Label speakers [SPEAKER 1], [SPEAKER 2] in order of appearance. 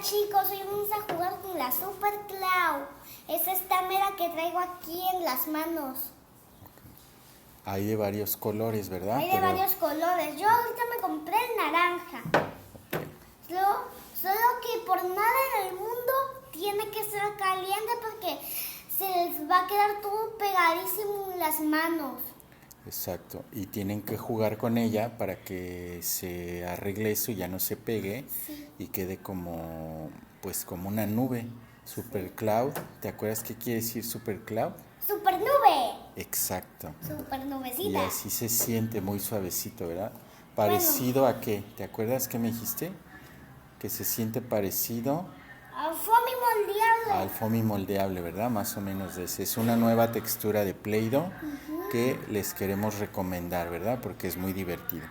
[SPEAKER 1] chicos, hoy vamos a jugar con la Super Cloud. Es esta mera que traigo aquí en las manos.
[SPEAKER 2] Hay de varios colores, ¿verdad?
[SPEAKER 1] Hay de varios colores. Yo ahorita me compré el naranja. Solo que por nada en el mundo tiene que ser caliente porque se les va a quedar todo pegadísimo en las manos.
[SPEAKER 2] Exacto, y tienen que jugar con ella para que se arregle eso y ya no se pegue,
[SPEAKER 1] sí,
[SPEAKER 2] y quede como, pues como una nube. Super Cloud, ¿te acuerdas qué quiere decir Super Cloud?
[SPEAKER 1] ¡Super nube!
[SPEAKER 2] Exacto.
[SPEAKER 1] ¡Super nubecita!
[SPEAKER 2] Y así se siente muy suavecito, ¿verdad? ¿Parecido a qué? ¿Te acuerdas qué me dijiste? Que se siente parecido
[SPEAKER 1] Al foamy moldeable.
[SPEAKER 2] al foamy moldeable, ¿verdad? Más o menos de ese. Es una nueva textura de Play-Doh que les queremos recomendar, ¿verdad? Porque es muy divertido.